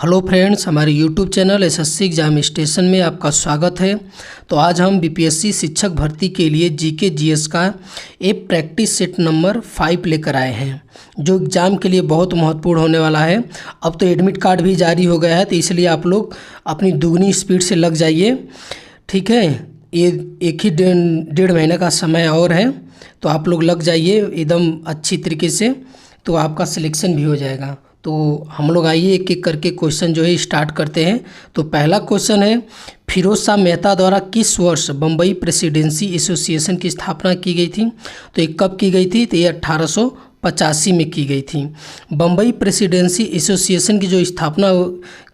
Hello friends, हमारे YouTube channel SSC exam station में आपका स्वागत है। तो आज हम बीपीएससी शिक्षक भर्ती के लिए जीके जीएस का एक प्रैक्टिस सेट नंबर 5 लेकर आए हैं, जो एग्ज़ाम के लिए बहुत महत्वपूर्ण होने वाला है। अब तो एडमिट कार्ड भी जारी हो गया है, तो इसलिए आप लोग अपनी दुगनी स्पीड से लग जाइए। ठीक है, ये एक ही डेढ़ महीने का समय और है, तो आप लोग लग जाइए एकदम अच्छी तरीके से, तो आपका सिलेक्शन भी हो जाएगा। तो हम लोग आइए एक एक करके क्वेश्चन जो है स्टार्ट करते हैं। तो पहला क्वेश्चन है, फिरोज शाह मेहता द्वारा किस वर्ष बम्बई प्रेसिडेंसी एसोसिएशन की स्थापना की गई थी? तो ये कब की गई थी? तो ये 1885 में की गई थी। बम्बई प्रेसिडेंसी एसोसिएशन की जो स्थापना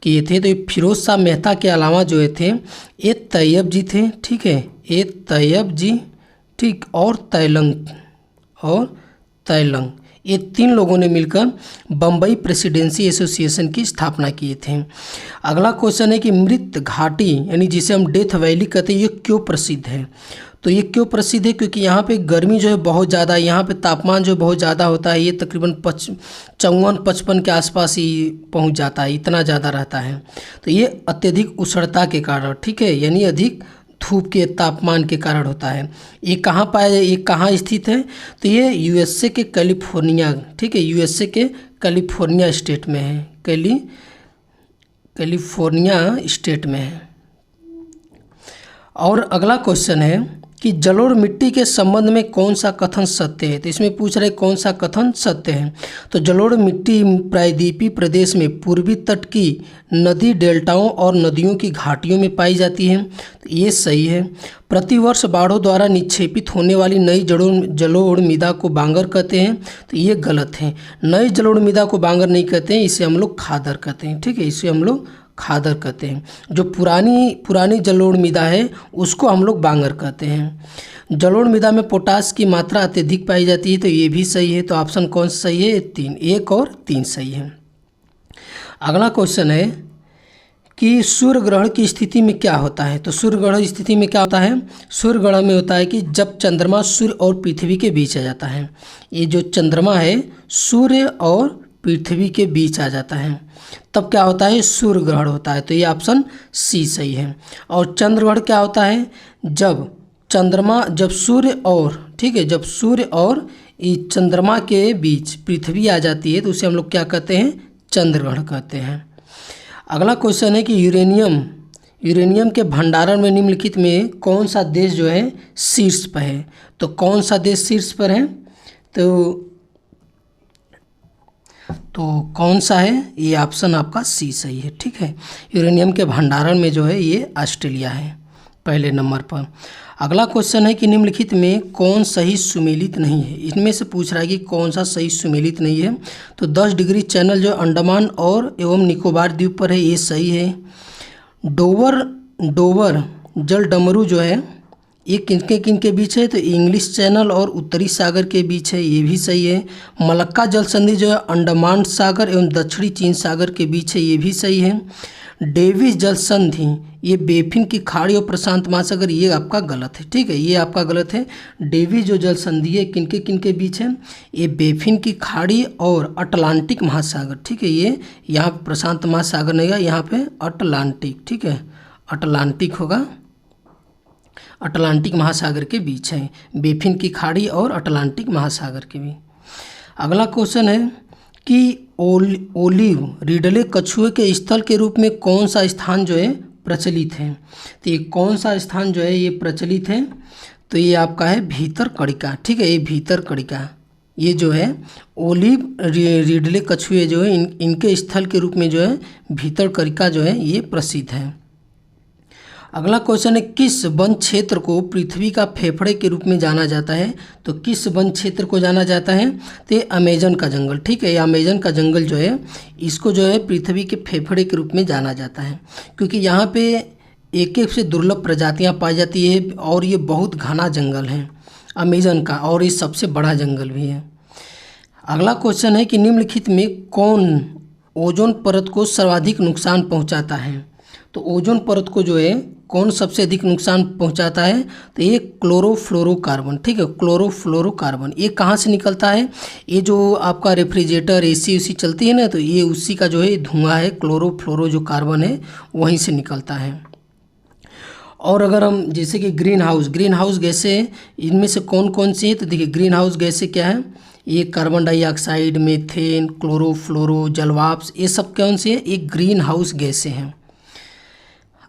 किए थे, तो ये फिरोज शाह मेहता के अलावा जो थे ये तैयब जी थे। ठीक है, ये तैयब जी, ठीक, और तैलंग, ये तीन लोगों ने मिलकर बम्बई प्रेसिडेंसी एसोसिएशन की स्थापना किए थे। अगला क्वेश्चन है कि मृत घाटी यानी जिसे हम डेथ वैली कहते हैं, ये क्यों प्रसिद्ध है? तो ये क्यों प्रसिद्ध है? क्योंकि यहाँ पे गर्मी जो है बहुत ज़्यादा है, यहाँ पे तापमान जो बहुत ज़्यादा होता है, ये तकरीबन 54-55 के आसपास ही पहुँच जाता है, इतना ज़्यादा रहता है। तो ये अत्यधिक उष्णता के कारण, ठीक है, यानी अधिक धूप के तापमान के कारण होता है। ये कहाँ पाया, ये कहाँ स्थित है? तो ये यूएसए के कैलिफोर्निया, ठीक है, यूएसए के कैलिफोर्निया स्टेट में है, कैलिफोर्निया स्टेट में है। और अगला क्वेश्चन है कि जलोढ़ मिट्टी के संबंध में कौन सा कथन सत्य है? तो इसमें पूछ रहे कौन सा कथन सत्य है। तो जलोढ़ मिट्टी प्रायद्वीपीय प्रदेश में पूर्वी तट की नदी डेल्टाओं और नदियों की घाटियों में पाई जाती है, तो ये सही है। प्रतिवर्ष बाढ़ों द्वारा निक्षेपित होने वाली नई जलोढ़ मृदा को बांगर कहते हैं, तो ये गलत है। नई जलोढ़ मृदा को बांगर नहीं कहते हैं, इसे हम लोग खादर कहते हैं। ठीक है, इसे हम लोग खादर कहते हैं। जो पुरानी जलोढ़ मृदा है उसको हम लोग बांगर कहते हैं। जलोढ़ मृदा में पोटास की मात्रा अत्यधिक पाई जाती है, तो ये भी सही है। तो ऑप्शन कौन सा सही है? 3, 1 और 3 सही है। अगला क्वेश्चन है कि सूर्य ग्रहण की स्थिति में क्या होता है? तो सूर्य ग्रहण स्थिति में क्या होता है? सूर्य ग्रहण में होता है कि जब चंद्रमा सूर्य और पृथ्वी के बीच आ जाता है। ये जो चंद्रमा है सूर्य और पृथ्वी के बीच आ जाता है, तब क्या होता है? सूर्य ग्रहण होता है। तो ये ऑप्शन सी सही है। और चंद्र ग्रहण क्या होता है? जब सूर्य और, ठीक है, जब सूर्य और चंद्रमा के बीच पृथ्वी आ जाती है, तो उसे हम लोग क्या कहते हैं? चंद्र ग्रहण कहते हैं। अगला क्वेश्चन है कि यूरेनियम के भंडारण में निम्नलिखित में कौन सा देश जो है शीर्ष पर है? तो कौन सा देश शीर्ष पर है? तो कौन सा है? ये ऑप्शन आपका सी सही है। ठीक है, यूरेनियम के भंडारण में जो है ये ऑस्ट्रेलिया है पहले नंबर पर। अगला क्वेश्चन है कि निम्नलिखित में कौन सही सुमेलित नहीं है? इनमें से पूछ रहा है कि कौन सा सही सुमेलित नहीं है। तो 10 डिग्री चैनल जो अंडमान और एवं निकोबार द्वीप पर है, ये सही है। डोवर जल डमरू जो है ये किनके बीच है? तो इंग्लिश चैनल और उत्तरी सागर के बीच है, ये भी सही है। मलक्का जल संधि जो है अंडमान सागर एवं दक्षिणी चीन सागर के बीच है, ये भी सही है। डेविस जल संधि ये बेफिन की खाड़ी और प्रशांत महासागर, ये आपका गलत है। ठीक है, ये आपका गलत है। डेविस जो जल संधि है किनके बीच है? ये बेफिन की खाड़ी और अटलांटिक महासागर। ठीक है, ये यहाँ पे प्रशांत महासागर नहीं है, यहाँ पे अटलांटिक, ठीक है, अटलांटिक होगा, अटलांटिक महासागर के बीच है, बेफिन की खाड़ी और अटलांटिक महासागर के भी। अगला क्वेश्चन है कि ओलिव रिडले कछुए के स्थल के रूप में कौन सा स्थान जो है प्रचलित है? तो ये कौन सा स्थान जो है ये प्रचलित है? तो ये आपका है भीतरकनिका। ठीक है, ये भीतरकनिका, ये जो है ओलिव रिडले कछुए जो है इनके स्थल के रूप में जो है भीतरकनिका जो है ये प्रसिद्ध है। अगला क्वेश्चन है किस वन क्षेत्र को पृथ्वी का फेफड़े के रूप में जाना जाता है? तो किस वन क्षेत्र को जाना जाता है? तो ये अमेजन का जंगल। ठीक है, ये अमेजन का जंगल जो है इसको जो है पृथ्वी के फेफड़े के रूप में जाना जाता है, क्योंकि यहाँ पे एक से दुर्लभ प्रजातियाँ पाई जाती है और ये बहुत घना जंगल है अमेजन का, और ये सबसे बड़ा जंगल भी है। अगला क्वेश्चन है कि निम्नलिखित में कौन ओजोन परत को सर्वाधिक नुकसान पहुँचाता है? तो ओजोन परत को जो है कौन सबसे अधिक नुकसान पहुंचाता है, तो ये क्लोरोफ्लोरोकार्बन, ठीक है, क्लोरोफ्लोरोकार्बन। ये कहाँ से निकलता है, ये जो आपका रेफ्रिजरेटर एसी उसी चलती है ना, तो ये उसी का जो है धुआं है, क्लोरोफ्लोरो जो कार्बन है वहीं से निकलता है। और अगर हम जैसे कि ग्रीन हाउस गैसें इनमें से कौन कौन सी है, तो देखिए ग्रीन हाउस गैसें क्या है, ये कार्बन डाइऑक्साइड, मीथेन, क्लोरोफ्लोरो, जलवाष्प, ये सब कौन सी है, ये ग्रीन हाउस गैसें हैं।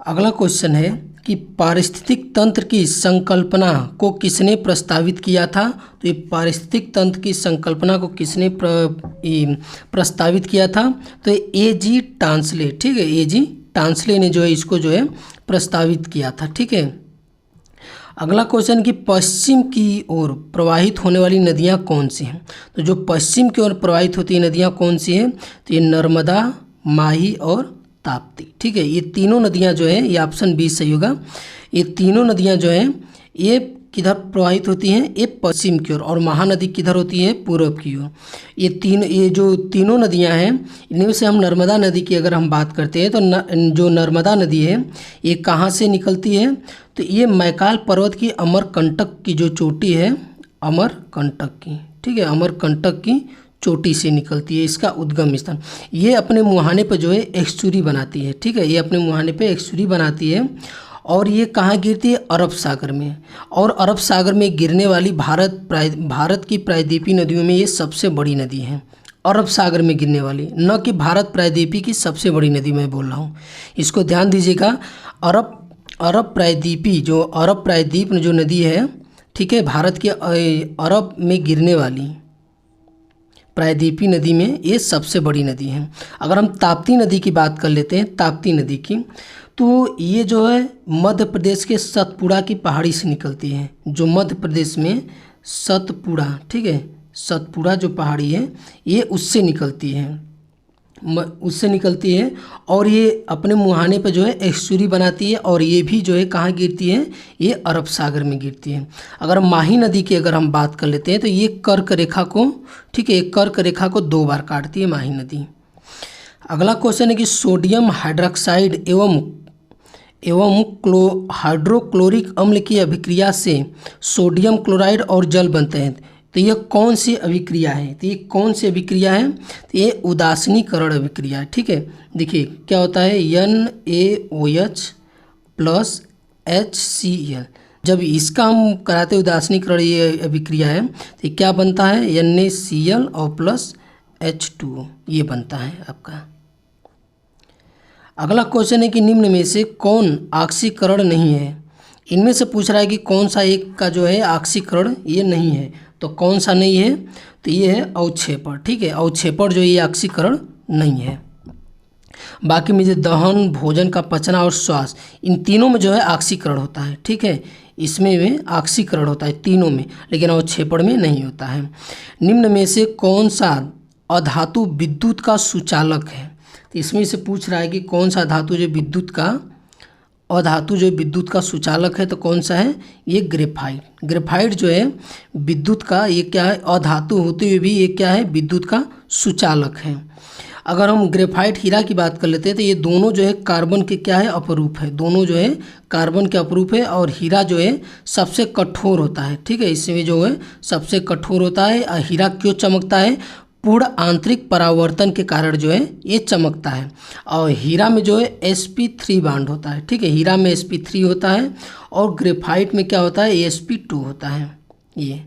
अगला क्वेश्चन है कि पारिस्थितिक तंत्र की संकल्पना को किसने प्रस्तावित किया था, तो ये पारिस्थितिक तंत्र की संकल्पना को किसने प्रस्तावित किया था, तो A.G. टांसले, ठीक है, A.G. टांसले ने जो है इसको जो है प्रस्तावित किया था, ठीक है। अगला क्वेश्चन कि पश्चिम की ओर प्रवाहित होने वाली नदियां कौन सी हैं, तो जो पश्चिम की ओर प्रवाहित होती है नदियां कौन सी हैं, तो ये नर्मदा, माही और ताप्ती, ठीक है। ये तीनों नदियां जो है, ये ऑप्शन बी सही होगा। ये तीनों नदियां जो हैं ये किधर प्रवाहित होती हैं, ये पश्चिम की ओर, और महानदी किधर होती है, पूर्व की ओर। ये जो तीनों नदियां हैं, इनमें से हम नर्मदा नदी की अगर हम बात करते हैं तो जो नर्मदा नदी है ये कहाँ से निकलती है, तो ये मैकाल पर्वत की अमरकंटक की जो चोटी है, अमरकंटक की, ठीक है, अमरकंटक की चोटी से निकलती है, इसका उद्गम स्थान। ये अपने मुहाने पर जो है एक्सचुरी बनाती है, ठीक है, ये अपने मुहाने पे एक्सचुरी बनाती है, और ये कहाँ गिरती है, अरब सागर में। और अरब सागर में गिरने वाली भारत की प्रायद्वीपीय नदियों में ये सबसे बड़ी नदी है, अरब सागर में गिरने वाली, न कि भारत प्रायद्वीपी की सबसे बड़ी नदी मैं बोल रहा हूँ, इसको ध्यान दीजिएगा। अरब प्रायद्वीप जो नदी है, ठीक है, भारत के अरब में गिरने वाली प्रायद्वीपीय नदी में ये सबसे बड़ी नदी है। अगर हम ताप्ती नदी की बात कर लेते हैं, ताप्ती नदी की, तो ये जो है मध्य प्रदेश के सतपुड़ा की पहाड़ी से निकलती है, जो मध्य प्रदेश में सतपुड़ा, ठीक है, सतपुड़ा जो पहाड़ी है ये उससे निकलती है, और ये अपने मुहाने पर जो है एक्सचुरी बनाती है, और ये भी जो है कहाँ गिरती है, ये अरब सागर में गिरती है। अगर माही नदी की अगर हम बात कर लेते हैं तो ये कर्क रेखा को, ठीक है, कर्क रेखा को 2 बार काटती है माही नदी। अगला क्वेश्चन है कि सोडियम हाइड्रोक्साइड एवं हाइड्रोक्लोरिक अम्ल की अभिक्रिया से सोडियम क्लोराइड और जल बनते हैं, तो यह कौन सी अभिक्रिया है, तो ये कौन सी अभिक्रिया है, तो ये उदासीनीकरण अभिक्रिया है, ठीक है। देखिए क्या होता है, NaOH प्लस HCl, जब इसका हम कराते उदासीनीकरण, ये अभिक्रिया है, तो ये क्या बनता है, NaCl और प्लस H2O, ये बनता है आपका। अगला क्वेश्चन है कि निम्न में से कौन ऑक्सीकरण नहीं है, इनमें से पूछ रहा है कि कौन सा एक का जो है ऑक्सीकरण ये नहीं है, तो कौन सा नहीं है, तो ये है अवक्षेपण, ठीक है, अवक्षेपण जो ये ऑक्सीकरण नहीं है। बाकी में जो दहन, भोजन का पचना और श्वास, इन तीनों में जो है ऑक्सीकरण होता है, ठीक है, इसमें में ऑक्सीकरण होता है तीनों में, लेकिन अवक्षेपण में नहीं होता है। निम्न में से कौन सा अधातु विद्युत का सुचालक है, तो इसमें से पूछ रहा है कि कौन सा अधातु जो विद्युत का सुचालक है, तो कौन सा है, ये ग्रेफाइट जो है विद्युत का, ये क्या है, अधातु होते हुए भी ये क्या है, विद्युत का सुचालक है। अगर हम ग्रेफाइट हीरा की बात कर लेते हैं तो ये दोनों जो है कार्बन के क्या है, अपरूप है, दोनों जो है कार्बन के अपरूप है, और हीरा जो है सबसे कठोर होता है, ठीक है, इसमें जो है सबसे कठोर होता है। हीरा क्यों चमकता है, पूर्ण आंतरिक परावर्तन के कारण जो है ये चमकता है, और हीरा में जो है sp3 बांड होता है, ठीक है, हीरा में sp3 होता है, और ग्रेफाइट में क्या होता है, sp2 होता है। ये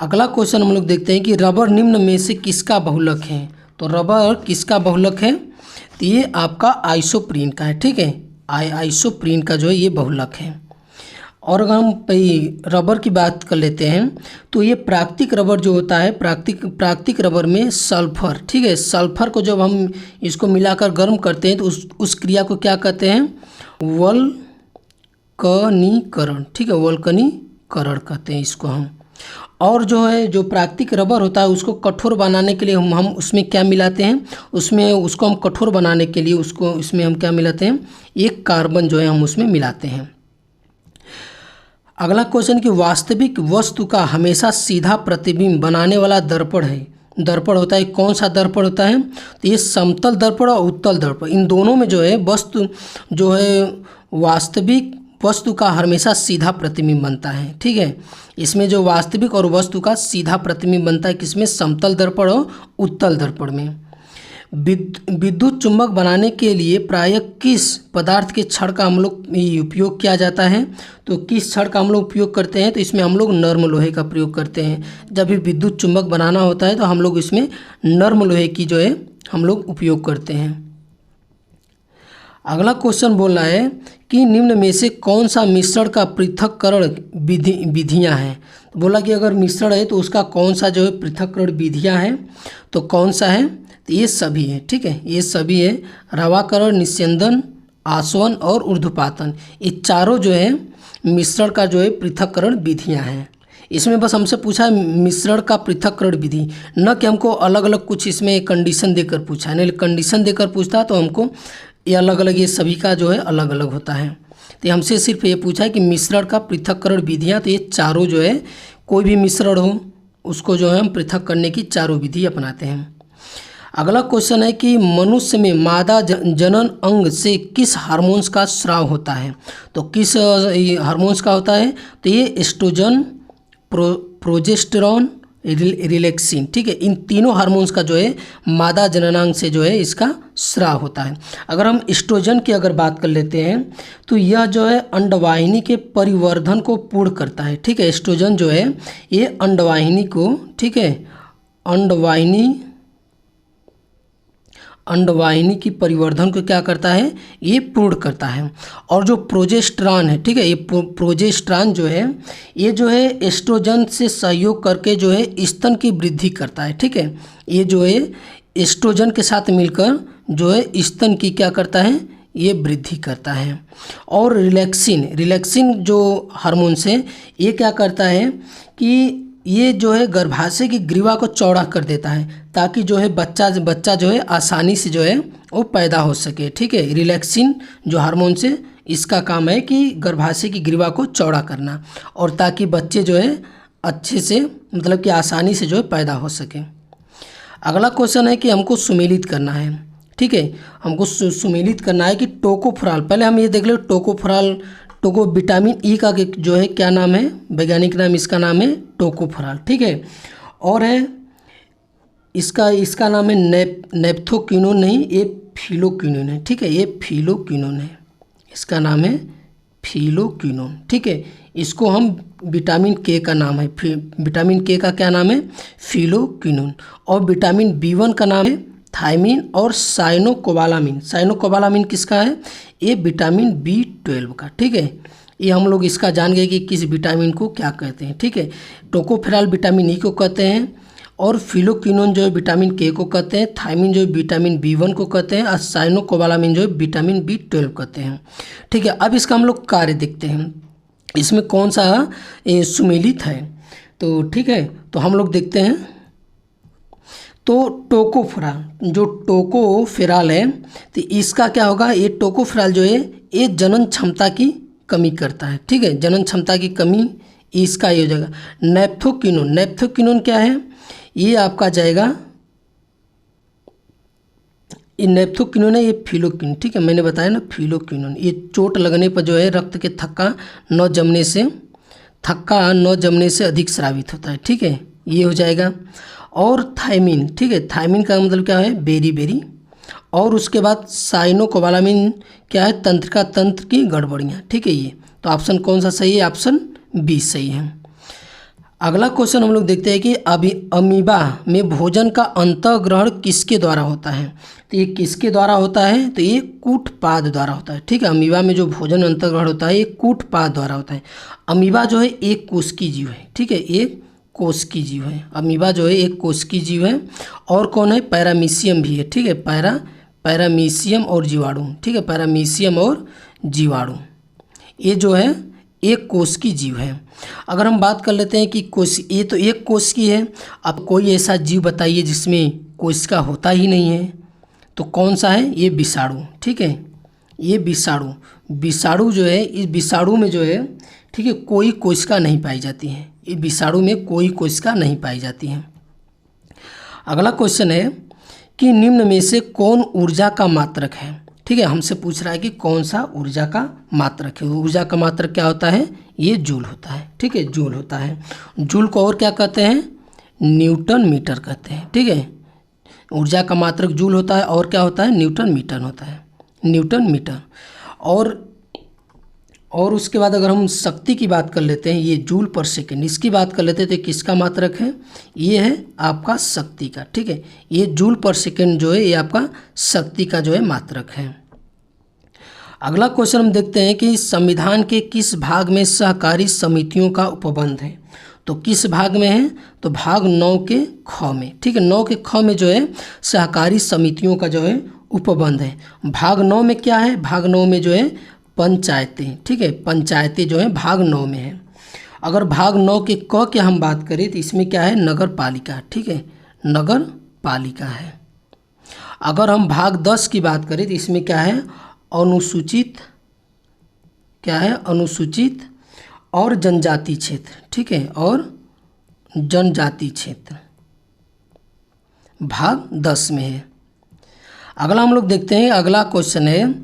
अगला क्वेश्चन हम लोग देखते हैं कि रबर निम्न में से किसका बहुलक है, तो रबर किसका बहुलक है, तो ये आपका आइसोप्रीन का है, ठीक है, आइसोप्रीन का जो है ये बहुलक है। और अगर हम रबर की बात कर लेते हैं तो ये प्राकृतिक रबर जो होता है, प्राकृतिक रबर में सल्फर, ठीक है, सल्फर को जब हम इसको मिलाकर गर्म करते हैं तो उस क्रिया को क्या कहते हैं, वल्कनीकरण, ठीक है, वल्कनीकरण कहते हैं इसको हम। और जो है जो प्राकृतिक रबर होता है उसको कठोर बनाने के लिए हम उसमें क्या मिलाते हैं, उसको हम कठोर बनाने के लिए इसमें हम क्या मिलाते हैं, एक कार्बन जो है हम उसमें मिलाते हैं। अगला क्वेश्चन कि वास्तविक वस्तु का हमेशा सीधा प्रतिबिंब बनाने वाला दर्पण है, दर्पण होता है, कौन सा दर्पण होता है? तो ये समतल दर्पण और उत्तल दर्पण, इन दोनों में जो है वस्तु जो है वास्तविक वस्तु का हमेशा सीधा प्रतिबिंब बनता है। ठीक है, इसमें जो वास्तविक और वस्तु का सीधा प्रतिबिंब बनता है किसमें? समतल दर्पण और उत्तल दर्पण में। विद्युत चुंबक बनाने के लिए प्रायः किस पदार्थ के छड़ का हम लोग उपयोग किया जाता है? तो किस छड़ का हम लोग उपयोग करते हैं? तो इसमें हम लोग नर्म लोहे का प्रयोग करते हैं। जब भी विद्युत चुंबक बनाना होता है तो हम लोग इसमें नर्म लोहे की जो है हम लोग उपयोग करते हैं। अगला क्वेश्चन बोल रहा है कि निम्न में से कौन सा मिश्रण का पृथक्करण विधियाँ हैं? तो बोला कि अगर मिश्रण है तो उसका कौन सा जो है पृथक्करण विधियाँ हैं, तो कौन सा है? तो ये सभी है। ठीक है, ये सभी है, रवाकरण, निस्यंदन, आसवन और ऊर्ध्वपातन। ये चारों जो है मिश्रण का जो है पृथक्करण विधियाँ हैं। इसमें बस हमसे पूछा है मिश्रण का पृथक्करण विधि, न कि हमको अलग अलग कुछ इसमें कंडीशन देकर पूछा है। नहीं, कंडीशन देकर पूछता तो हमको ये अलग अलग, ये सभी का जो है अलग अलग होता है। तो हमसे सिर्फ ये पूछा है कि मिश्रण का पृथक्करण विधियाँ, तो ये चारों जो है कोई भी मिश्रण हो उसको जो है हम पृथक करने की चारों विधि अपनाते हैं। अगला क्वेश्चन है कि मनुष्य में मादा जनन अंग से किस हार्मोन्स का स्राव होता है? तो किस हार्मोन्स का होता है? तो ये एस्ट्रोजन, प्रोजेस्टेरॉन, रिलैक्सिन। ठीक है, इन तीनों हार्मोन्स का जो है मादा जननांग से जो है इसका स्राव होता है। अगर हम एस्ट्रोजन की अगर बात कर लेते हैं तो यह जो है अंडवाहिनी के परिवर्धन को पूर्ण करता है। ठीक है, एस्ट्रोजन जो है ये अंडवाहिनी को, ठीक है, अंडवाहिनी की परिवर्धन को क्या करता है? ये पूर्ण करता है। और जो प्रोजेस्टेरॉन है, ठीक है, ये प्रोजेस्टेरॉन जो है ये जो है एस्ट्रोजन से सहयोग करके जो है स्तन की वृद्धि करता है। ठीक है, ये जो है एस्ट्रोजन के साथ मिलकर जो है स्तन की क्या करता है? ये वृद्धि करता है। और रिलैक्सिन जो हार्मोन्स है ये क्या करता है कि ये जो है गर्भाशय की ग्रीवा को चौड़ा कर देता है, ताकि जो है बच्चा जो है आसानी से जो है वो पैदा हो सके। ठीक है, रिलैक्सिन जो हार्मोन से इसका काम है कि गर्भाशय की ग्रीवा को चौड़ा करना, और ताकि बच्चे जो है अच्छे से, मतलब कि आसानी से जो है पैदा हो सके। अगला क्वेश्चन है कि हमको सुमेलित करना है। ठीक है, हमको सुमेलित करना है कि टोकोफेरॉल, पहले हम ये देख ले टोकोफेरॉल, विटामिन ई का जो है क्या नाम है? वैज्ञानिक नाम इसका नाम है टोकोफेरॉल। ठीक है, और है इसका नाम है नेप्थोक्विनोन, नहीं, ये फिलोक्विनोन है। ठीक है, ये फिलोक्विनोन है, इसका नाम है फिलोक्विनोन। ठीक है, इसको हम विटामिन के का नाम है, विटामिन के का क्या नाम है? फिलोक्विनोन। और विटामिन B1 का नाम है थायमिन और साइनोकोबालामिन किसका है? ये विटामिन B12 का। ठीक है, ये हम लोग इसका जान गए कि किस विटामिन को क्या कहते हैं। ठीक है, टोकोफेरॉल विटामिन ई को कहते हैं, और फिलोक्विनोन जो है विटामिन के को कहते हैं, थायमिन जो है विटामिन B1 को कहते हैं, और साइनोकोबालामिन जो है विटामिन B12 कहते हैं। ठीक है, अब इसका हम लोग कार्य देखते हैं, इसमें कौन सा सुमेलित है। तो ठीक है, तो हम लोग देखते हैं। तो टोकोफेरॉल है, तो इसका क्या होगा? ये टोकोफेरॉल जो है ये जनन क्षमता की कमी करता है। ठीक है, जनन क्षमता की कमी इसका ये हो जाएगा। नेप्थोक्विनोन क्या है? ये आपका जाएगा, ये नेप्थोक्विनोन है, ये फिलोक्विनोन। ठीक है, मैंने बताया ना फिलोक्विनोन, ये चोट लगने पर जो है रक्त के थक्का न जमने से अधिक स्रावित होता है। ठीक है, ये हो जाएगा। और थायमिन, ठीक है, थायमिन का मतलब क्या है? बेरी। और उसके बाद साइनोकोबालामिन क्या है? तंत्र की गड़बड़ियाँ। ठीक है, ये तो ऑप्शन कौन सा सही है? ऑप्शन बी सही है। अगला क्वेश्चन हम लोग देखते हैं कि अमीबा में भोजन का अंतःग्रहण किसके द्वारा होता है? तो ये किसके द्वारा होता है? तो ये कूटपाद द्वारा होता है। ठीक है, अमीबा में जो भोजन अंतःग्रहण होता है ये कूटपाद द्वारा होता है। अमीबा जो है एक कोशिकीय जीव है। ठीक है, एक कोशिकीय जीव है। अमीबा जो है एक कोशिकीय जीव है। और कौन है? पैरामीशियम भी है। ठीक है, पैरामीशियम और जीवाणु। ठीक है, पैरामीशियम और जीवाणु ये जो है एक कोशिकीय जीव है। अगर हम बात कर लेते हैं कि ये तो एक कोशिकीय है, अब कोई ऐसा जीव बताइए जिसमें कोशिका होता ही नहीं है, तो कौन सा है? ये विषाणु। ठीक है, ये विषाणु जो है, इस विषाणु में जो है, ठीक है, कोई कोशिका नहीं पाई जाती है। ये विषाणु में कोई कोशिका नहीं पाई जाती है। अगला क्वेश्चन है कि निम्न में से कौन ऊर्जा का मात्रक है। ठीक है, हमसे पूछ रहा है कि कौन सा ऊर्जा का मात्रक है। ऊर्जा का मात्रक क्या होता है, ये जूल होता है। ठीक है, जूल होता है। जूल को और क्या कहते हैं, न्यूटन मीटर कहते हैं। ठीक है, ऊर्जा का मात्रक जूल होता है और क्या होता है, न्यूटन मीटर होता है, न्यूटन मीटर। और उसके बाद अगर हम शक्ति की बात कर लेते हैं, ये जूल पर सेकेंड, इसकी बात कर लेते हैं तो किसका मात्रक है, ये है आपका शक्ति का। ठीक है, ये जूल पर सेकेंड जो है ये आपका शक्ति का जो है मात्रक है। अगला क्वेश्चन हम देखते हैं कि संविधान के किस भाग में सहकारी समितियों का उपबंध है। तो किस भाग में है, तो भाग 9 के ख में। ठीक है, 9 के ख में जो है सहकारी समितियों का जो है उपबंध है। भाग 9 में क्या है, भाग 9 में जो है पंचायतें। ठीक है, पंचायतें जो है भाग 9 में है। अगर भाग 9 के क की हम बात करें तो इसमें क्या है, नगर पालिका। ठीक है, नगर पालिका है। अगर हम भाग 10 की बात करें तो इसमें क्या है, अनुसूचित, क्या है, अनुसूचित और जनजाति क्षेत्र। ठीक है, और जनजाति क्षेत्र भाग 10 में है। अगला हम लोग देखते हैं, अगला क्वेश्चन है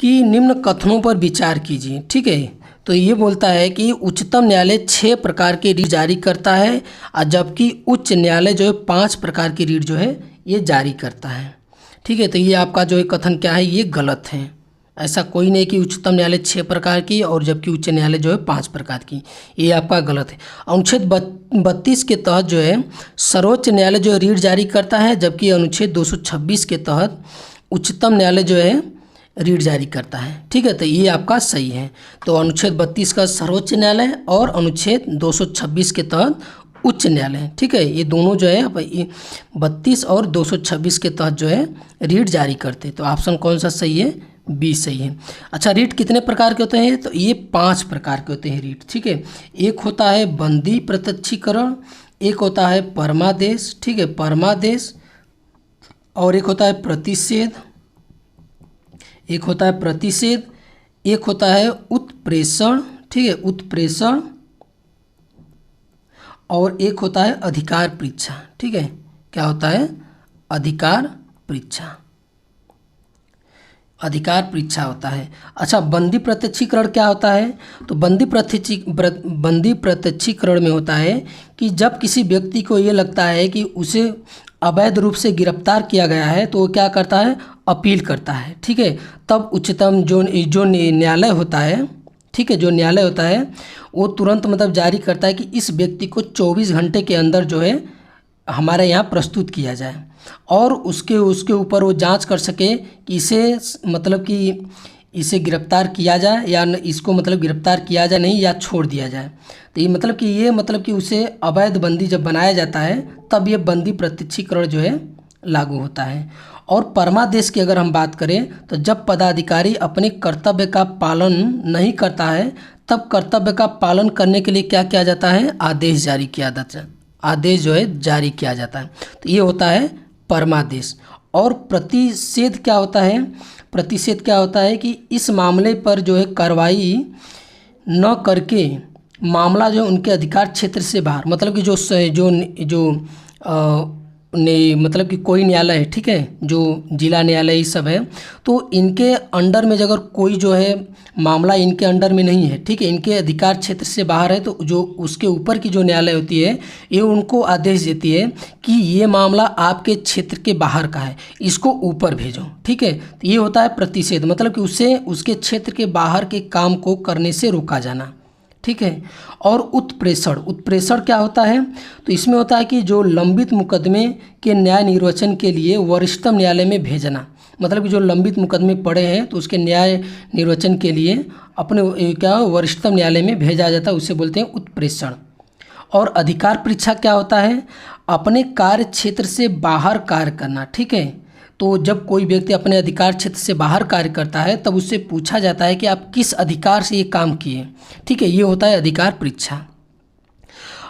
कि निम्न कथनों पर विचार कीजिए। ठीक है, तो ये बोलता है कि उच्चतम न्यायालय 6 प्रकार के रीट जारी करता है और जबकि उच्च न्यायालय जो है 5 प्रकार की रीट जो है ये जारी करता है। ठीक है, तो ये आपका जो है कथन क्या है, ये गलत है। ऐसा कोई नहीं कि उच्चतम न्यायालय 6 प्रकार की और जबकि उच्च न्यायालय जो है 5 प्रकार की, ये आपका गलत है। अनुच्छेद 32 के तहत जो है सर्वोच्च न्यायालय जो है रीट जारी करता है, जबकि अनुच्छेद 226 के तहत उच्चतम न्यायालय जो है रीट जारी करता है। ठीक है, तो ये आपका सही है। तो अनुच्छेद 32 का सर्वोच्च न्यायालय और अनुच्छेद 226 के तहत उच्च न्यायालय। ठीक है, ये दोनों जो है 32 और 226 के तहत जो है रीट जारी करते हैं। तो ऑप्शन कौन सा सही है, बी सही है। अच्छा, रीट कितने प्रकार के होते हैं, तो ये 5 प्रकार के होते हैं रीट। ठीक है, एक होता है बंदी प्रत्यक्षीकरण, एक होता है परमादेश। ठीक है, परमादेश, और एक होता है प्रतिषेध, एक होता है प्रतिषेध, एक होता है उत्प्रेषण। ठीक है, उत्प्रेषण, और एक होता है अधिकार परीक्षा। ठीक है, क्या होता है, अधिकार परीक्षा, अधिकार परीक्षा होता है। अच्छा, बंदी प्रत्यक्षीकरण क्या होता है, तो बंदी प्रत्यक्षीकरण में होता है कि जब किसी व्यक्ति को ये लगता है कि उसे अवैध रूप से गिरफ्तार किया गया है तो वो क्या करता है, अपील करता है। ठीक है, तब उच्चतम जो न्यायालय होता है, ठीक है, जो न्यायालय होता है वो तुरंत मतलब जारी करता है कि इस व्यक्ति को 24 घंटे के अंदर जो है हमारे यहाँ प्रस्तुत किया जाए और उसके ऊपर वो जांच कर सके कि इसे मतलब कि इसे गिरफ्तार किया जाए या इसको मतलब गिरफ्तार किया जाए नहीं, या छोड़ दिया जाए। तो ये मतलब कि उसे अवैध बंदी जब बनाया जाता है तब ये बंदी प्रत्यक्षीकरण जो है लागू होता है। और परमादेश की अगर हम बात करें तो जब पदाधिकारी अपने कर्तव्य का पालन नहीं करता है तब कर्तव्य का पालन करने के लिए क्या किया जाता है, आदेश जारी किया जाता है, आदेश जो है जारी किया जाता है। तो ये होता है परमादेश। और प्रतिषेध क्या होता है, प्रतिषेध क्या होता है कि इस मामले पर जो है कार्रवाई न करके मामला जो उनके अधिकार क्षेत्र से बाहर, मतलब कि मतलब कि कोई न्यायालय है, ठीक है, जो जिला न्यायालय ये सब है, तो इनके अंडर में अगर कोई जो है मामला इनके अंडर में नहीं है, ठीक है, इनके अधिकार क्षेत्र से बाहर है, तो जो उसके ऊपर की जो न्यायालय होती है ये उनको आदेश देती है कि ये मामला आपके क्षेत्र के बाहर का है, इसको ऊपर भेजो। ठीक है, तो ये होता है प्रतिषेध, मतलब कि उसे उसके क्षेत्र के बाहर के काम को करने से रोका जाना। ठीक है, और उत्प्रेषण, उत्प्रेषण क्या होता है, तो इसमें होता है कि जो लंबित मुकदमे के न्याय निर्वचन के लिए वरिष्ठतम न्यायालय में भेजना, मतलब कि जो लंबित मुकदमे पड़े हैं तो उसके न्याय निर्वचन के लिए अपने क्या वरिष्ठतम न्यायालय में भेजा जाता है, उसे बोलते हैं उत्प्रेषण। और अधिकार परीक्षा क्या होता है, अपने कार्य क्षेत्र से बाहर कार्य करना। ठीक है, तो जब कोई व्यक्ति अपने अधिकार क्षेत्र से बाहर कार्य करता है तब उससे पूछा जाता है कि आप किस अधिकार से ये काम किए। ठीक है, ये होता है अधिकार परीक्षा।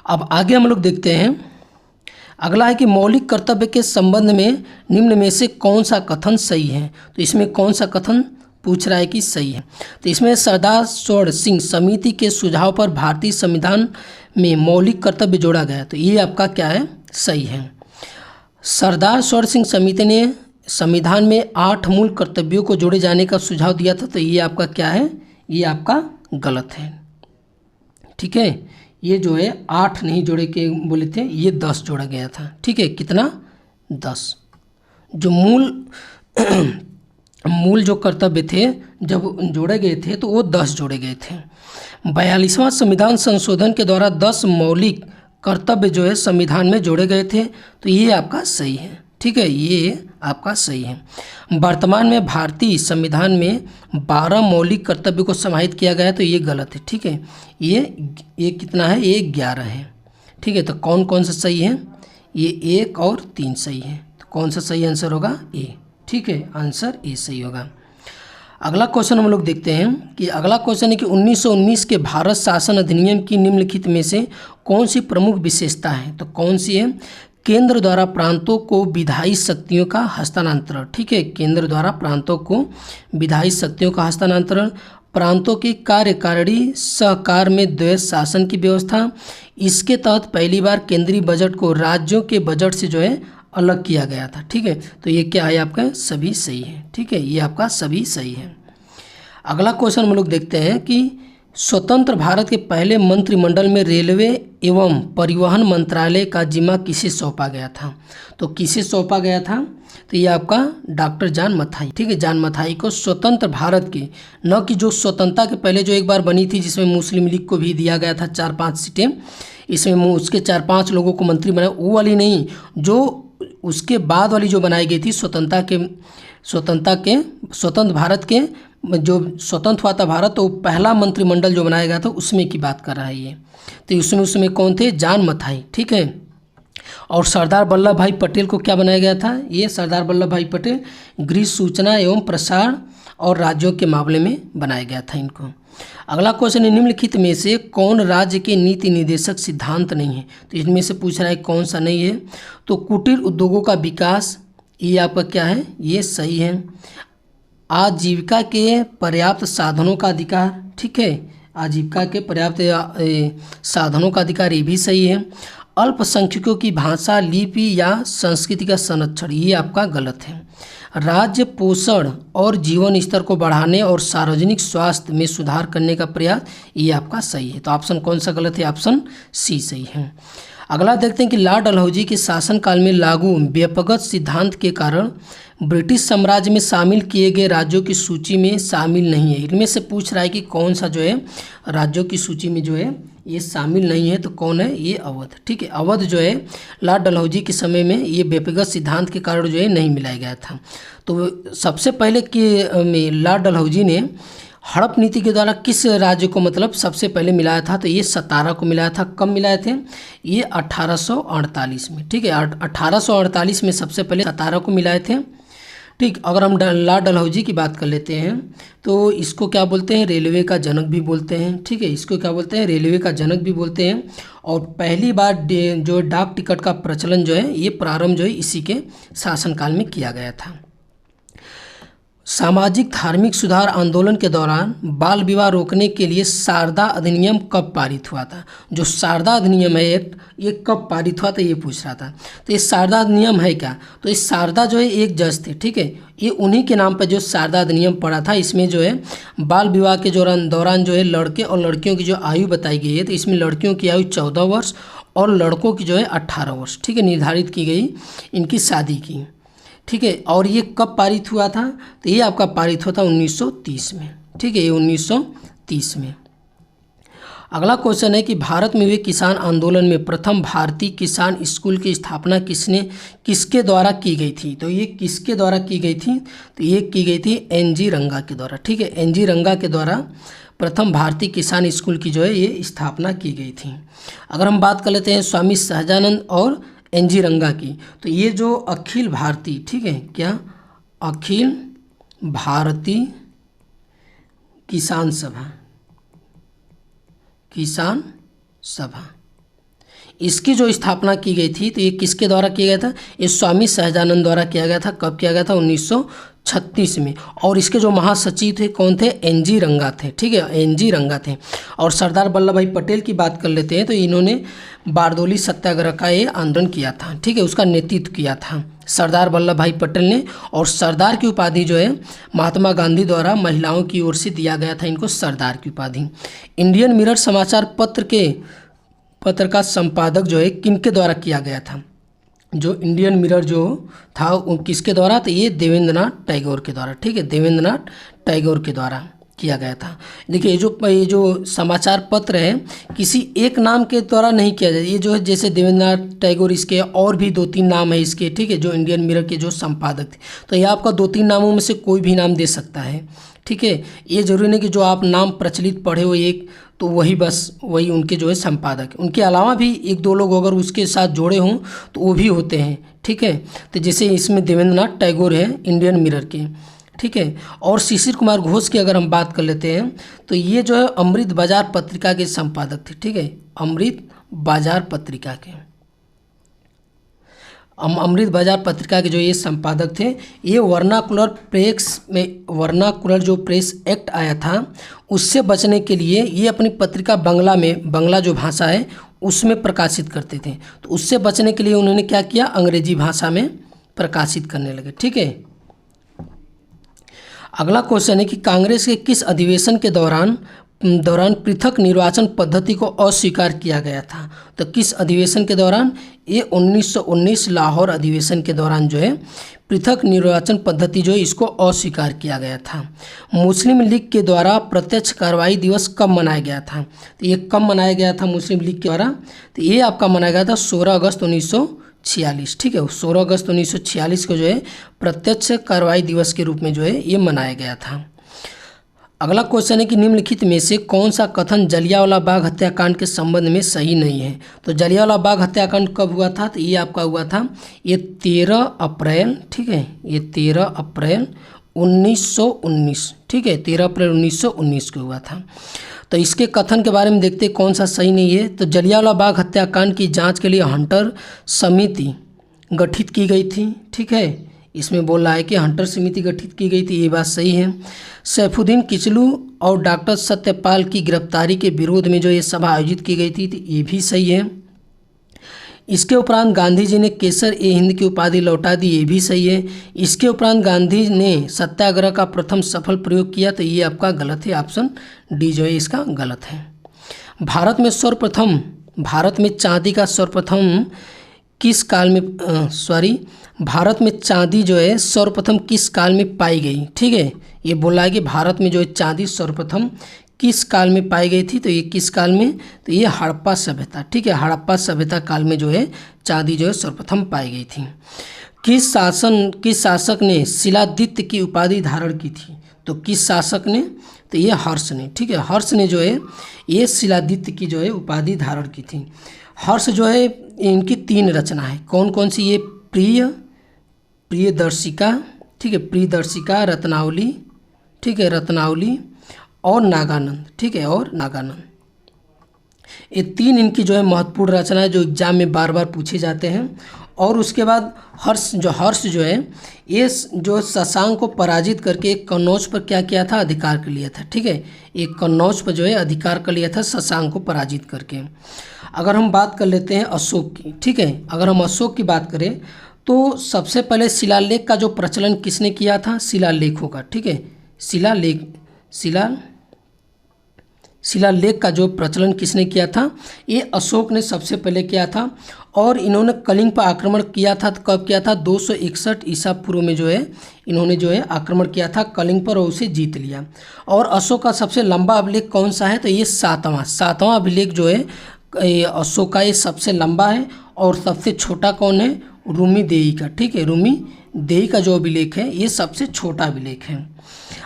अब आगे हम लोग देखते हैं, अगला है कि मौलिक कर्तव्य के संबंध में निम्न में से कौन सा कथन सही है। तो इसमें कौन सा कथन पूछ रहा है कि सही है, तो इसमें सरदार स्वर्ण सिंह समिति के सुझाव पर भारतीय संविधान में मौलिक कर्तव्य जोड़ा गया, तो ये आपका क्या है, सही है। सरदार स्वर्ण सिंह समिति ने संविधान में 8 मूल कर्तव्यों को जोड़े जाने का सुझाव दिया था, तो ये आपका क्या है, ये आपका गलत है। ठीक है, ये जो है 8 नहीं जोड़े के बोले थे, ये 10 जोड़ा गया था। ठीक है, कितना, 10। जो मूल जो कर्तव्य थे जब जोड़े गए थे तो वो 10 जोड़े गए थे। 42वां संविधान संशोधन के द्वारा 10 मौलिक कर्तव्य जो है संविधान में जोड़े गए थे, तो ये आपका सही है। ठीक है, ये आपका सही है। वर्तमान में भारतीय संविधान में 12 मौलिक कर्तव्य को समाहित किया गया है, तो ये गलत है। ठीक है, ये कितना है, ये 11 है। ठीक है, तो कौन कौन सा सही है, ये 1 और 3 सही है। तो कौन सा सही आंसर होगा, ए। ठीक है, आंसर ए सही होगा। अगला क्वेश्चन हम लोग देखते हैं कि अगला क्वेश्चन है कि 1919 के भारत शासन अधिनियम की निम्नलिखित में से कौन सी प्रमुख विशेषता है, तो कौन सी है, केंद्र द्वारा प्रांतों को विधायी शक्तियों का हस्तांतरण। ठीक है, केंद्र द्वारा प्रांतों को विधायी शक्तियों का हस्तांतरण, प्रांतों की कार्यकारिणी सहकार में द्वैध शासन की व्यवस्था। इसके तहत पहली बार केंद्रीय बजट को राज्यों के बजट से जो है अलग किया गया था। ठीक है, तो ये क्या है आपका, सभी सही है। ठीक है, ये आपका सभी सही है। अगला क्वेश्चन हम लोग देखते हैं कि स्वतंत्र भारत के पहले मंत्रिमंडल में रेलवे एवं परिवहन मंत्रालय का जिम्मा किसे सौंपा गया था, तो किसे सौंपा गया था, तो ये आपका डॉक्टर जॉन मथाई। ठीक है, जॉन मथाई को स्वतंत्र भारत की, न कि जो स्वतंत्रता के पहले जो एक बार बनी थी जिसमें मुस्लिम लीग को भी दिया गया था 4-5 सीटें, इसमें उसके 4-5 लोगों को मंत्री बनाया, वो वाली नहीं, जो उसके बाद वाली जो बनाई गई थी स्वतंत्र भारत के जो स्वतंत्र हुआ था भारत, तो पहला मंत्रिमंडल जो बनाया गया था उसमें की बात कर रहा है ये। तो उसमें कौन थे, जॉन मथाई। ठीक है, और सरदार वल्लभ भाई पटेल को क्या बनाया गया था, ये सरदार वल्लभ भाई पटेल गृह सूचना एवं प्रसारण और राज्यों के मामले में बनाया गया था इनको। अगला क्वेश्चन है, निम्नलिखित में से कौन राज्य के नीति निर्देशक सिद्धांत नहीं है, तो इनमें से पूछ रहा है कौन सा नहीं है, तो कुटीर उद्योगों का विकास, ये आपका क्या है, ये सही है। आजीविका के पर्याप्त साधनों का अधिकार। ठीक है, आजीविका के पर्याप्त साधनों का अधिकार, ये भी सही है। अल्पसंख्यकों की भाषा, लिपि या संस्कृति का संरक्षण, ये आपका गलत है। राज्य पोषण और जीवन स्तर को बढ़ाने और सार्वजनिक स्वास्थ्य में सुधार करने का प्रयास, ये आपका सही है। तो ऑप्शन कौन सा गलत है, ऑप्शन सी सही है। अगला देखते हैं कि लॉर्ड डलहौजी के शासनकाल में लागू व्यक्तिगत सिद्धांत के कारण ब्रिटिश साम्राज्य में शामिल किए गए राज्यों की सूची में शामिल नहीं है। इनमें से पूछ रहा है कि कौन सा जो है राज्यों की सूची में जो है ये शामिल नहीं है, तो कौन है, ये अवध। ठीक है, अवध जो है लॉर्ड डलहौजी के समय में ये व्यक्तिगत सिद्धांत के कारण जो है नहीं मिलाया गया था। तो सबसे पहले कि लॉर्ड डलहौजी ने हड़प नीति के द्वारा किस राज्य को मतलब सबसे पहले मिलाया था, तो ये सतारा को मिलाया था। कब मिलाए थे, ये 1848 में। ठीक है, 1848 में सबसे पहले सतारा को मिलाए थे। ठीक, अगर हम लॉर्ड डलहौजी की बात कर लेते हैं तो इसको क्या बोलते हैं, रेलवे का जनक भी बोलते हैं। ठीक है, इसको क्या बोलते हैं, रेलवे का जनक भी बोलते हैं। और पहली बार जो डाक टिकट का प्रचलन जो है ये प्रारंभ जो है इसी के शासनकाल में किया गया था। सामाजिक धार्मिक सुधार आंदोलन के दौरान बाल विवाह रोकने के लिए शारदा अधिनियम कब पारित हुआ था, जो शारदा अधिनियम है एक्ट, ये कब पारित हुआ था, ये पूछ रहा था। तो ये शारदा अधिनियम है क्या, तो इस शारदा जो है एक जज थे। ठीक है, ये उन्हीं के नाम पर जो शारदा अधिनियम पड़ा था। इसमें जो है बाल विवाह के दौरान जो है लड़के और लड़कियों की जो आयु बताई गई है, तो इसमें लड़कियों की आयु 14 वर्ष और लड़कों की जो है 18 वर्ष ठीक है निर्धारित की गई इनकी शादी की। ठीक है, और ये कब पारित हुआ था, तो ये आपका पारित हुआ था 1930 में। ठीक है, ये 1930 में। अगला क्वेश्चन है कि भारत में हुए किसान आंदोलन में प्रथम भारतीय किसान स्कूल की स्थापना किसके द्वारा की गई थी, तो ये किसके द्वारा की गई थी, तो ये की गई थी एन.जी. रंगा के द्वारा। ठीक है, एन.जी. रंगा के द्वारा प्रथम भारतीय किसान स्कूल की जो है ये स्थापना की गई थी। अगर हम बात कर लेते हैं स्वामी सहजानंद और एन.जी. रंगा की, तो ये जो अखिल भारतीय, ठीक है, क्या अखिल भारतीय किसान सभा इसकी जो स्थापना की गई थी तो ये किसके द्वारा किया गया था? ये स्वामी सहजानंद द्वारा किया गया था। कब किया गया था? 1936 में। और इसके जो महासचिव थे कौन थे? एनजी रंगा थे। ठीक है, एनजी रंगा थे। और सरदार वल्लभ भाई पटेल की बात कर लेते हैं तो इन्होंने बारदोली सत्याग्रह का ये आंदोलन किया था। ठीक है, उसका नेतृत्व किया था सरदार वल्लभ भाई पटेल ने। और सरदार की उपाधि जो है महात्मा गांधी द्वारा महिलाओं की ओर से दिया गया था इनको सरदार की उपाधि। इंडियन मिरर समाचार पत्र का संपादक जो है किनके द्वारा किया गया था? जो इंडियन मिरर जो था वो किसके द्वारा? तो ये देवेंद्रनाथ टैगोर के द्वारा। ठीक है, देवेंद्रनाथ टैगोर के द्वारा किया गया था। देखिए ये जो समाचार पत्र है किसी एक नाम के द्वारा नहीं किया जाता। ये जो है जैसे देवेंद्रनाथ टैगोर, इसके और भी 2-3 नाम है इसके। ठीक है, जो इंडियन मिरर के जो संपादक थे, तो ये आपका 2-3 नामों में से कोई भी नाम दे सकता है। ठीक है, ये जरूरी नहीं कि जो आप नाम प्रचलित पढ़े हो एक, तो वही बस वही उनके जो है संपादक। उनके अलावा भी 1-2 लोग अगर उसके साथ जोड़े हों तो वो भी होते हैं। ठीक है, तो जैसे इसमें देवेंद्रनाथ टैगोर है इंडियन मिरर के। ठीक है, और शिशिर कुमार घोष की अगर हम बात कर लेते हैं तो ये जो है अमृत बाजार पत्रिका के संपादक थे। ठीक है, अमृत बाजार पत्रिका के अमृत बाजार पत्रिका के जो ये संपादक थे। ये वर्नाकुलर जो प्रेस एक्ट आया था उससे बचने के लिए ये अपनी पत्रिका बंगला जो भाषा है उसमें प्रकाशित करते थे। तो उससे बचने के लिए उन्होंने क्या किया? अंग्रेजी भाषा में प्रकाशित करने लगे। ठीक है, अगला क्वेश्चन है कि कांग्रेस के किस अधिवेशन के दौरान पृथक निर्वाचन पद्धति को अस्वीकार किया गया था? तो किस अधिवेशन के दौरान? ये 1919 लाहौर अधिवेशन के दौरान जो है पृथक निर्वाचन पद्धति जो है इसको अस्वीकार किया गया था। मुस्लिम लीग के द्वारा प्रत्यक्ष कार्रवाई दिवस कब मनाया गया था? तो ये कब मनाया गया था मुस्लिम लीग के द्वारा? तो ये आपका मनाया गया था 16 अगस्त 1946। ठीक है, 16 अगस्त 1946 को जो है प्रत्यक्ष कार्रवाई दिवस के रूप में जो है ये मनाया गया था। अगला क्वेश्चन है कि निम्नलिखित में से कौन सा कथन जलियांवाला बाग हत्याकांड के संबंध में सही नहीं है? तो जलियांवाला बाग हत्याकांड कब हुआ था? तो ये आपका हुआ था ये 13 अप्रैल। ठीक है, ये 13 अप्रैल 1919। ठीक है, 13 अप्रैल 1919 को हुआ था। तो इसके कथन के बारे में देखते हैं कौन सा सही नहीं है। तो जलियांवाला बाग हत्याकांड की जांच के लिए हंटर समिति गठित की गई थी। ठीक है, इसमें बोल रहा है कि हंटर समिति गठित की गई थी, ये बात सही है। सैफुद्दीन किचलू और डॉक्टर सत्यपाल की गिरफ्तारी के विरोध में जो ये सभा आयोजित की गई थी तो ये भी सही है। इसके उपरांत गांधी जी ने केसर-ए-हिंद की उपाधि लौटा दी, ये भी सही है। इसके उपरांत गांधी ने सत्याग्रह का प्रथम सफल प्रयोग किया, तो ये आपका गलत है। ऑप्शन डी जो है इसका गलत है। भारत में चांदी का सर्वप्रथम किस काल में भारत में चांदी जो है सर्वप्रथम किस काल में पाई गई? ठीक है, ये बोला है कि भारत में जो है चांदी सर्वप्रथम किस काल में पाई गई थी? तो ये किस काल में? तो ये हड़प्पा सभ्यता। ठीक है, हड़प्पा सभ्यता काल में जो है चांदी जो है सर्वप्रथम पाई गई थी। किस शासक ने शिलादित्य की उपाधि धारण की थी? तो किस शासक ने? तो ये हर्ष ने। ठीक है, हर्ष ने जो है ये शिलादित्य की जो है उपाधि धारण की थी। हर्ष जो है इनकी 3 रचना है। कौन कौन सी? ये प्रियदर्शिका। ठीक है, प्रियदर्शिका, रत्नावली। ठीक है, रत्नावली और नागानंद। ठीक है, और नागानंद, ये 3 इनकी जो है महत्वपूर्ण रचना है जो एग्जाम में बार बार पूछे जाते हैं। और उसके बाद हर्ष जो है ये जो शशांक को पराजित करके एक कन्नौज पर क्या किया था? अधिकार कर लिया था। ठीक है, एक कन्नौज पर जो है अधिकार कर लिया था शशांक को पराजित करके। अगर हम बात कर लेते हैं अशोक की। ठीक है, अगर हम अशोक की बात करें तो सबसे पहले शिलालेख का जो प्रचलन किसने किया था? शिलालेखों का। ठीक है, शिलालेख का जो प्रचलन किसने किया था? ये अशोक ने सबसे पहले किया था। और इन्होंने कलिंग पर आक्रमण किया था। तो कब किया था? 261 ईसा पूर्व में जो है इन्होंने जो है आक्रमण किया था कलिंग पर और उसे जीत लिया। और अशोक का सबसे लंबा अभिलेख कौन सा है? तो ये 7वां अभिलेख जो है अशोक का ये सबसे लंबा है। और सबसे छोटा कौन है? रूमी देई का। ठीक है, रूमी देई का जो अभिलेख है ये सबसे छोटा अभिलेख है।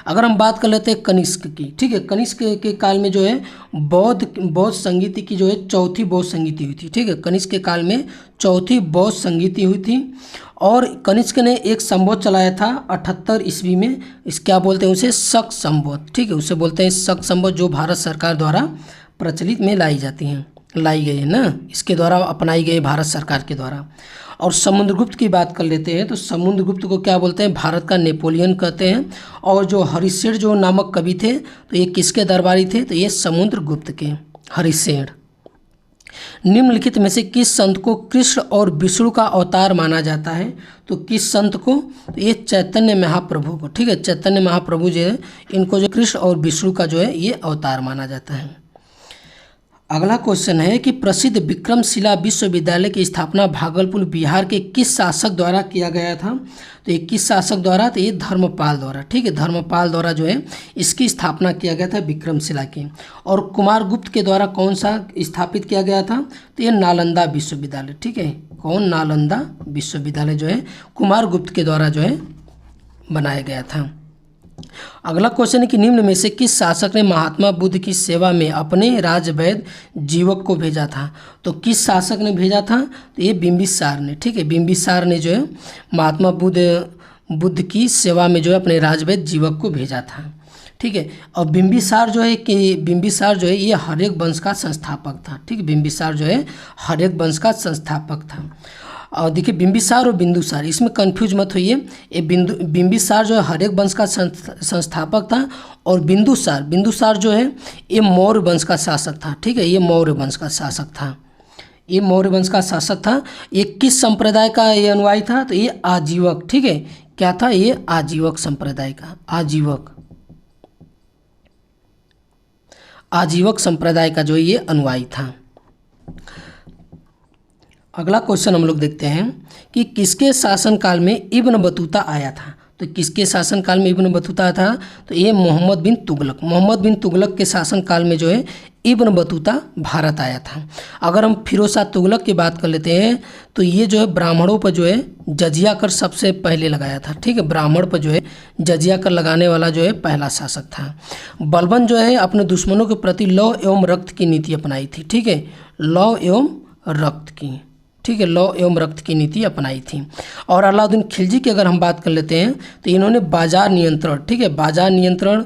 अगर हम बात कर लेते हैं कनिष्क की। ठीक है, कनिष्क के काल में जो है बौद्ध संगीति की जो है चौथी बौद्ध संगीति हुई थी। ठीक है, कनिष्क के काल में चौथी बौद्ध संगीति हुई थी। और कनिष्क ने एक संवत चलाया था 78 ईस्वी में। क्या बोलते हैं उसे? शक संवत। ठीक है, उसे बोलते हैं शक संवत, जो भारत सरकार द्वारा प्रचलित में लाई जाती हैं। लाई गई है ना, इसके द्वारा अपनाई गई भारत सरकार के द्वारा। और समुद्रगुप्त की बात कर लेते हैं तो समुद्रगुप्त को क्या बोलते हैं, भारत का नेपोलियन कहते हैं। और जो हरिशेन जो नामक कवि थे तो ये किसके दरबारी थे, तो ये समुद्रगुप्त के, हरिशेन। निम्नलिखित में से किस संत को कृष्ण और विष्णु का अवतार माना जाता है, तो किस संत को, तो ये चैतन्य महाप्रभु को, ठीक है, चैतन्य महाप्रभु जो है इनको जो कृष्ण और विष्णु का जो है ये अवतार माना जाता है। अगला क्वेश्चन है कि प्रसिद्ध विक्रमशिला विश्वविद्यालय की स्थापना भागलपुर बिहार के किस शासक द्वारा किया गया था, तो ये किस शासक द्वारा, तो ये धर्मपाल द्वारा, ठीक है, धर्मपाल द्वारा जो है इसकी स्थापना किया गया था विक्रमशिला की। और कुमारगुप्त के द्वारा कौन सा स्थापित किया गया था, तो ये नालंदा विश्वविद्यालय, ठीक है, कौन, नालंदा विश्वविद्यालय जो है कुमारगुप्त के द्वारा जो है बनाया गया था। अगला क्वेश्चन है कि निम्न में से किस शासक ने महात्मा बुद्ध की सेवा में अपने राजवैद्य जीवक को भेजा था, तो किस शासक ने भेजा था, तो ये बिंबिसार ने, ठीक है, बिंबिसार ने जो है महात्मा बुद्ध की सेवा में जो है अपने राजवैद्य जीवक को भेजा था, ठीक है। और बिंबिसार जो है ये हर्यक वंश का संस्थापक था, ठीक है, बिंबिसार जो है हर्यक वंश का संस्थापक था। और देखिए बिंबिसार और बिंदुसार इसमें कंफ्यूज मत होइए, ये बिंबिसार जो है हर्यक वंश का संस्थापक था, और बिंदुसार जो है ये मौर्य वंश का शासक था, ठीक है, ये मौर्य वंश का शासक था, ये मौर्य वंश का शासक था। ये किस संप्रदाय का ये अनुयायी था, तो ये आजीवक, ठीक है, क्या था, ये आजीवक संप्रदाय का, आजीवक संप्रदाय का जो ये अनुयायी था। अगला क्वेश्चन हम लोग देखते हैं कि किसके शासनकाल में इब्न बतूता आया था, तो किसके शासनकाल में इब्न बतूता था, तो ये मोहम्मद बिन तुगलक के शासनकाल में जो है इब्न बतूता भारत आया था। अगर हम फिरोज शाह तुगलक की बात कर लेते हैं तो ये जो है ब्राह्मणों पर जो है जजिया कर सबसे पहले लगाया था, ठीक है, ब्राह्मण पर जो है जजिया कर लगाने वाला जो है पहला शासक था। बलबन जो है अपने दुश्मनों के प्रति लौ एवं रक्त की नीति अपनाई थी, ठीक है, लौ एवं रक्त की, ठीक है, लौ एवं रक्त की नीति अपनाई थी। और अलाउद्दीन खिलजी की अगर हम बात कर लेते हैं तो इन्होंने बाजार नियंत्रण, ठीक है, बाजार नियंत्रण,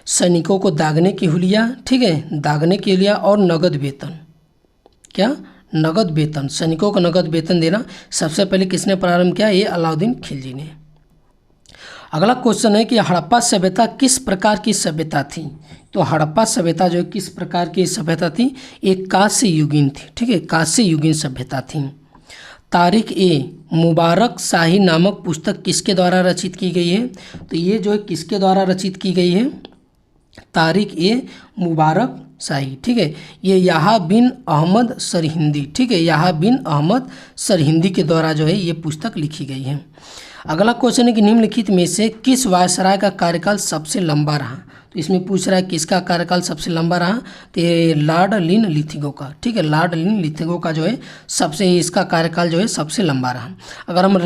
सैनिकों को दागने की हुलिया, ठीक है, दागने की हुलिया, और नगद वेतन, क्या, नगद वेतन, सैनिकों को नगद वेतन देना सबसे पहले किसने प्रारंभ किया, ये अलाउद्दीन खिलजी ने। अगला क्वेश्चन है कि हड़प्पा सभ्यता किस प्रकार की सभ्यता थी, तो हड़प्पा सभ्यता जो किस प्रकार की सभ्यता थी, एक कांस्य युगीन थी, ठीक है, कांस्य युगीन सभ्यता थी। तारिक ए मुबारक शाही नामक पुस्तक किसके द्वारा रचित की गई है, तो ये जो है किसके द्वारा रचित की गई है, तारिक ए मुबारक शाही, ठीक है, ये याहा बिन अहमद सरहिंदी, ठीक है, याहा बिन अहमद सरहिंदी के द्वारा जो है ये पुस्तक लिखी गई है। अगला क्वेश्चन है कि निम्नलिखित में से किस वायसराय का कार्यकाल सबसे लंबा रहा, तो इसमें पूछ रहा है किसका कार्यकाल सबसे लंबा रहा, तो ये लॉर्ड लिन लिथिगो का, ठीक है, लॉर्ड लिन लिथिगो का जो है सबसे इसका कार्यकाल जो है सबसे लंबा रहा। अगर हम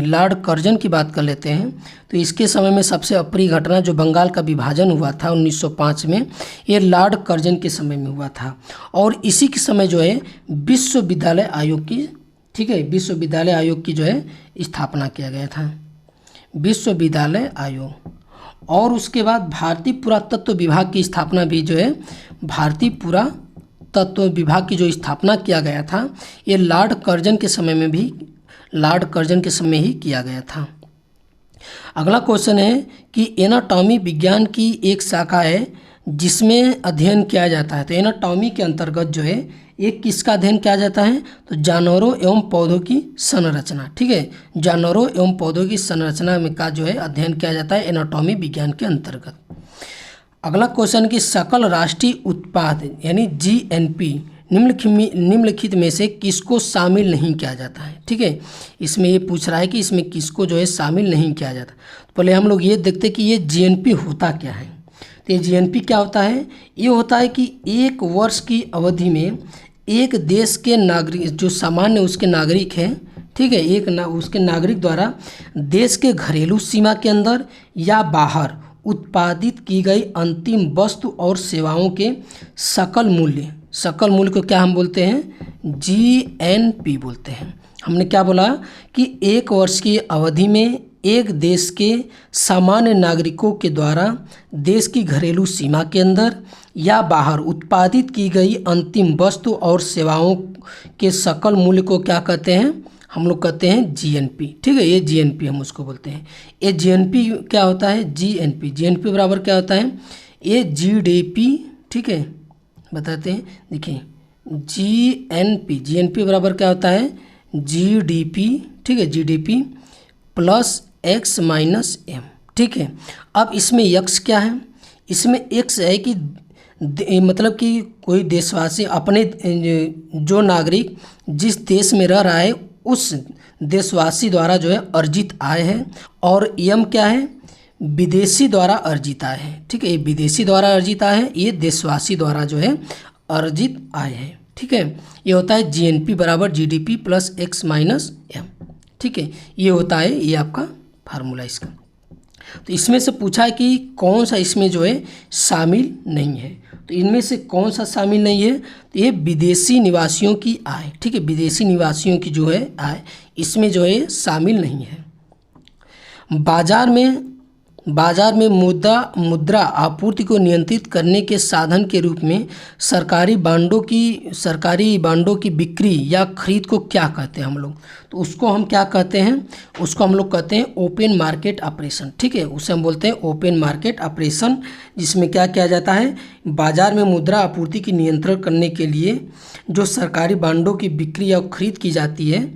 लॉर्ड कर्जन की बात कर लेते हैं तो इसके समय में सबसे अप्रिय घटना जो बंगाल का विभाजन हुआ था 1905 में, ये लॉर्ड कर्जन के समय में हुआ था। और इसी के समय जो है विश्वविद्यालय आयोग की, ठीक है, विश्वविद्यालय आयोग की जो है स्थापना किया गया था, विश्वविद्यालय आयोग। और उसके बाद भारतीय पुरातत्व विभाग की स्थापना भी जो है, भारतीय पुरातत्व विभाग की जो स्थापना किया गया था ये लॉर्ड कर्जन के समय ही किया गया था। अगला क्वेश्चन है कि एनाटॉमी विज्ञान की एक शाखा है जिसमें अध्ययन किया जाता है, तो एनाटॉमी के अंतर्गत जो है एक किसका अध्ययन किया जाता है, तो जानवरों एवं पौधों की संरचना, ठीक है, जानवरों एवं पौधों की संरचना में का जो है अध्ययन किया जाता है एनाटॉमी विज्ञान के अंतर्गत। अगला क्वेश्चन कि सकल राष्ट्रीय उत्पाद यानी जीएनपी निम्नलिखित में से किसको शामिल नहीं किया जाता है, ठीक है, इसमें ये पूछ रहा है कि इसमें किसको जो है शामिल नहीं किया जाता। तो पहले हम लोग ये देखते कि ये जीएनपी होता क्या है, तो ये जीएनपी क्या होता है, ये होता है कि एक वर्ष की अवधि में एक देश के नागरिक जो सामान्य उसके नागरिक हैं, ठीक है, उसके नागरिक द्वारा देश के घरेलू सीमा के अंदर या बाहर उत्पादित की गई अंतिम वस्तु और सेवाओं के सकल मूल्य को क्या हम बोलते हैं, जीएनपी बोलते हैं। हमने क्या बोला कि एक वर्ष की अवधि में एक देश के सामान्य नागरिकों के द्वारा देश की घरेलू सीमा के अंदर या बाहर उत्पादित की गई अंतिम वस्तु और सेवाओं के सकल मूल्य को क्या कहते हैं, हम लोग कहते हैं जीएनपी। ठीक है, ये जीएनपी हम उसको बोलते हैं। ये जीएनपी क्या होता है, जीएनपी, जीएनपी बराबर क्या होता है, ये जीडीपी। ठीक है, बताते हैं, देखिए जीएनपी, जीएनपी बराबर क्या होता है, जीडीपी। ठीक है, GDP plus X minus M. ठीक है, अब इसमें यक्स क्या है, इसमें एक्स है कि मतलब कि कोई देशवासी अपने जो नागरिक जिस देश में रह रहा है उस देशवासी द्वारा जो है अर्जित आय है, और एम क्या है, विदेशी द्वारा अर्जित आय है। ठीक है, ये विदेशी द्वारा अर्जित आय है, ये देशवासी द्वारा जो है अर्जित आय है। ठीक है, ये होता है जीएनपी बराबर GDP plus X minus M. ठीक है, ये होता है, ये आपका फार्मूला इसका। तो इसमें से पूछा है कि कौन सा इसमें जो है शामिल नहीं है, तो इनमें से कौन सा शामिल नहीं है, तो ये विदेशी निवासियों की आय। ठीक है, विदेशी निवासियों की जो है आय इसमें जो है शामिल नहीं है। बाजार में मुद्रा आपूर्ति को नियंत्रित करने के साधन के रूप में सरकारी बांडों की बिक्री या खरीद को क्या कहते हैं हम लोग, तो उसको हम क्या कहते हैं, उसको हम लोग कहते हैं ओपन मार्केट ऑपरेशन। ठीक है, उसे हम बोलते हैं ओपन मार्केट ऑपरेशन, जिसमें क्या किया जाता है, बाजार में मुद्रा आपूर्ति की नियंत्रण करने के लिए जो सरकारी बांडों की बिक्री या खरीद की जाती है।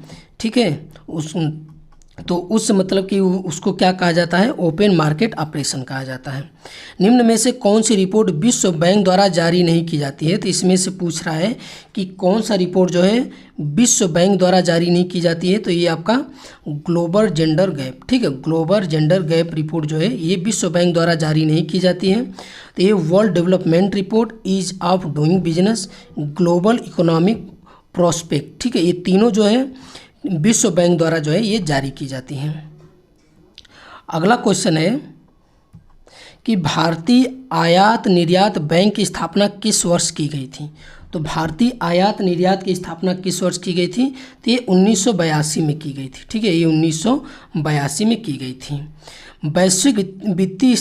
ठीक है, उस मतलब कि उसको क्या कहा जाता है, ओपन मार्केट ऑपरेशन कहा जाता है। निम्न में से कौन सी रिपोर्ट विश्व बैंक द्वारा जारी नहीं की जाती है, तो इसमें से पूछ रहा है कि कौन सा रिपोर्ट जो है विश्व बैंक द्वारा जारी नहीं की जाती है, तो ये आपका ग्लोबल जेंडर गैप। ठीक है, ग्लोबल जेंडर गैप रिपोर्ट जो है ये विश्व बैंक द्वारा जारी नहीं की जाती है। तो ये world development report, ease of doing business, global economic prospect. ठीक है, ये तीनों जो है विश्व बैंक द्वारा जो है ये जारी की जाती हैं। अगला क्वेश्चन है कि भारतीय आयात निर्यात बैंक की स्थापना किस वर्ष की गई थी, तो भारतीय आयात निर्यात की स्थापना किस वर्ष की गई थी, तो ये 1982 में की गई थी। ठीक है, ये 1982 में की गई थी। वैश्विक वित्तीय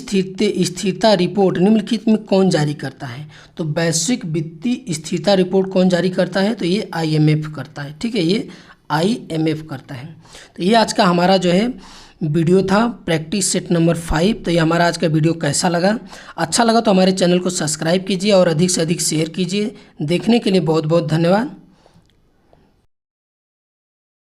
स्थिरता रिपोर्ट निम्नलिखित में कौन जारी करता है, तो वैश्विक वित्तीय स्थिरता रिपोर्ट कौन जारी करता है, तो ये IMF करता है। ठीक है, ये IMF करता है। तो ये आज का हमारा जो है वीडियो था, प्रैक्टिस सेट नंबर 5। तो ये हमारा आज का वीडियो कैसा लगा, अच्छा लगा तो हमारे चैनल को सब्सक्राइब कीजिए और अधिक से अधिक शेयर कीजिए। देखने के लिए बहुत बहुत धन्यवाद।